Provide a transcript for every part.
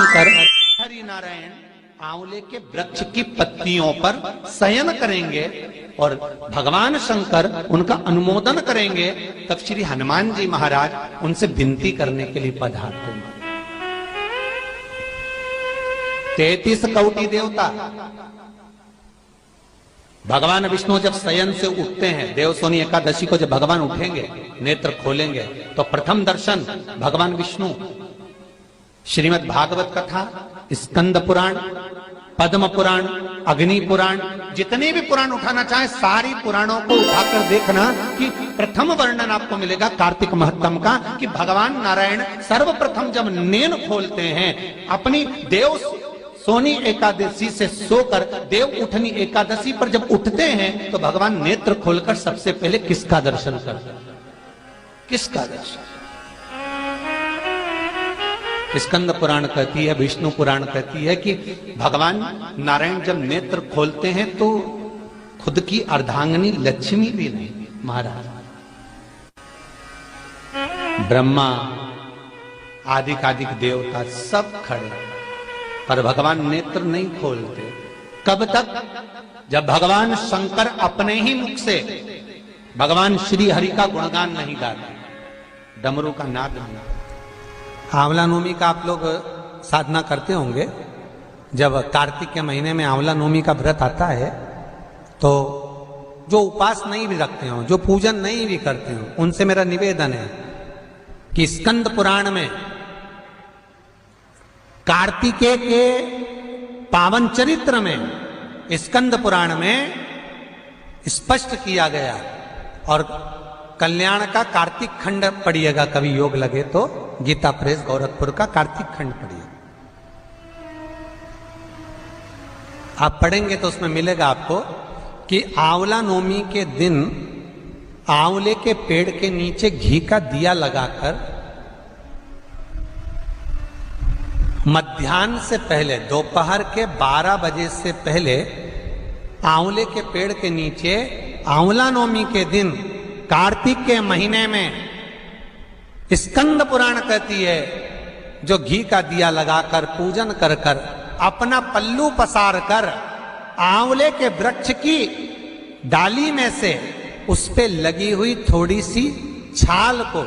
शंकर हरि नारायण आंवले के वृक्ष की पत्तियों पर शयन करेंगे और भगवान शंकर उनका अनुमोदन करेंगे, तब श्री हनुमान जी महाराज उनसे विनती करने के लिए पधारते हैं। 33 कोटि देवता, भगवान विष्णु जब शयन से उठते हैं, देवसोनी एकादशी को जब भगवान उठेंगे, नेत्र खोलेंगे, तो प्रथम दर्शन भगवान विष्णु श्रीमद् भागवत कथा, स्कंद पुराण, पद्म पुराण, अग्नि पुराण, जितने भी पुराण उठाना चाहे सारी पुराणों को उठाकर देखना कि प्रथम वर्णन आपको मिलेगा कार्तिक महत्तम का, कि भगवान नारायण सर्वप्रथम जब नेत्र खोलते हैं, अपनी देव सोनी एकादशी से सोकर देव उठनी एकादशी पर जब उठते हैं, तो भगवान नेत्र खोलकर सबसे पहले किसका दर्शन करते हैं? किसका दर्शन? स्कंद पुराण कहती है, विष्णु पुराण कहती है कि भगवान नारायण जब नेत्र खोलते हैं तो खुद की अर्धांगिनी लक्ष्मी भी नहीं, महाराज ब्रह्मा आदिक देवता सब खड़े, पर भगवान नेत्र नहीं खोलते। कब तक? जब भगवान शंकर अपने ही मुख से भगवान श्री हरि का गुणगान नहीं गाते, डमरू का नाद नहीं। आंवला नवमी का आप लोग साधना करते होंगे। जब कार्तिक के महीने में आंवला नवमी का व्रत आता है, तो जो उपास नहीं भी रखते हो, जो पूजन नहीं भी करते हो, उनसे मेरा निवेदन है कि स्कंद पुराण में कार्तिकेय के पावन चरित्र में, स्कंद पुराण में स्पष्ट किया गया, और कल्याण का कार्तिक खंड पढ़िएगा, कभी योग लगे तो गीता प्रेस गोरखपुर का कार्तिक खंड पढ़िए। आप पढ़ेंगे तो उसमें मिलेगा आपको कि आंवला नवमी के दिन आंवले के पेड़ के नीचे घी का दिया लगाकर मध्याह्न से पहले, दोपहर के 12 बजे से पहले आंवले के पेड़ के नीचे आंवला नवमी के दिन कार्तिक के महीने में स्कंद पुराण कहती है, जो घी का दिया लगाकर पूजन कर कर अपना पल्लू पसार कर आंवले के वृक्ष की डाली में से उस पे लगी हुई थोड़ी सी छाल को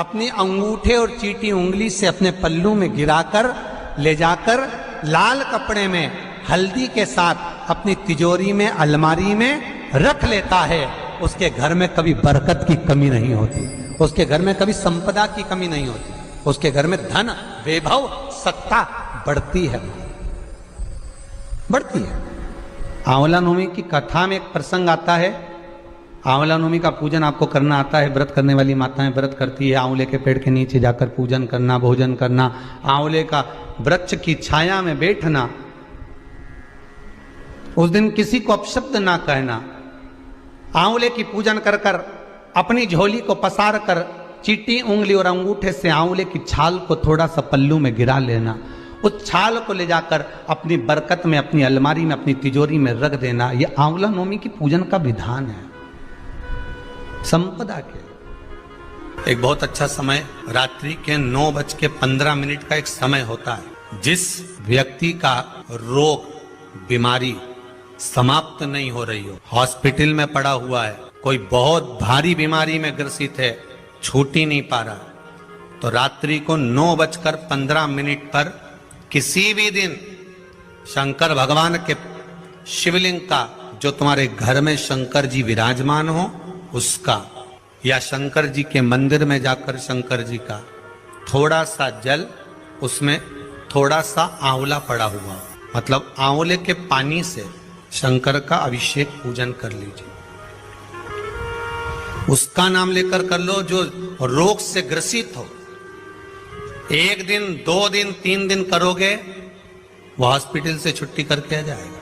अपनी अंगूठे और चीटी उंगली से अपने पल्लू में गिराकर ले जाकर लाल कपड़े में हल्दी के साथ अपनी तिजोरी में, अलमारी में रख लेता है। उसके घर में कभी बरकत की कमी नहीं होती, उसके घर में कभी संपदा की कमी नहीं होती, उसके घर में धन, वैभव, सत्ता बढ़ती है, बढ़ती है। आंवला नवमी की कथा में एक प्रसंग आता है। आंवला नवमी का पूजन आपको करना आता है, व्रत करने वाली माताएं व्रत करती है, आंवले के पेड़ के नीचे जाकर पूजन करना, भोजन करना, आंवले का वृक्ष की छाया में बैठना, उस दिन किसी को अपशब्द ना कहना, आंवले की पूजन कर कर अपनी झोली को पसार कर चीटी उंगली और अंगूठे से आंवले की छाल को थोड़ा सा पल्लू में गिरा लेना, उस छाल को ले जाकर अपनी बरकत में, अपनी अलमारी में, अपनी तिजोरी में रख देना। यह आंवला नवमी की पूजन का विधान है, संपदा के। एक बहुत अच्छा समय रात्रि के 9:15 का एक समय होता है, जिस व्यक्ति का रोग, बीमारी समाप्त नहीं हो रही हो, हॉस्पिटल में पड़ा हुआ है, कोई बहुत भारी बीमारी में ग्रसित है, छूट ही नहीं पा रहा, तो रात्रि को 9:15 पर किसी भी दिन शंकर भगवान के शिवलिंग का, जो तुम्हारे घर में शंकर जी विराजमान हो उसका, या शंकर जी के मंदिर में जाकर शंकर जी का थोड़ा सा जल, उसमें थोड़ा सा आंवला पड़ा हुआ, मतलब आंवले के पानी से शंकर का अभिषेक पूजन कर लीजिए। उसका नाम लेकर कर लो जो रोग से ग्रसित हो। 1 दिन, 2 दिन, 3 दिन करोगे, वो हॉस्पिटल से छुट्टी करके आ जाएगा।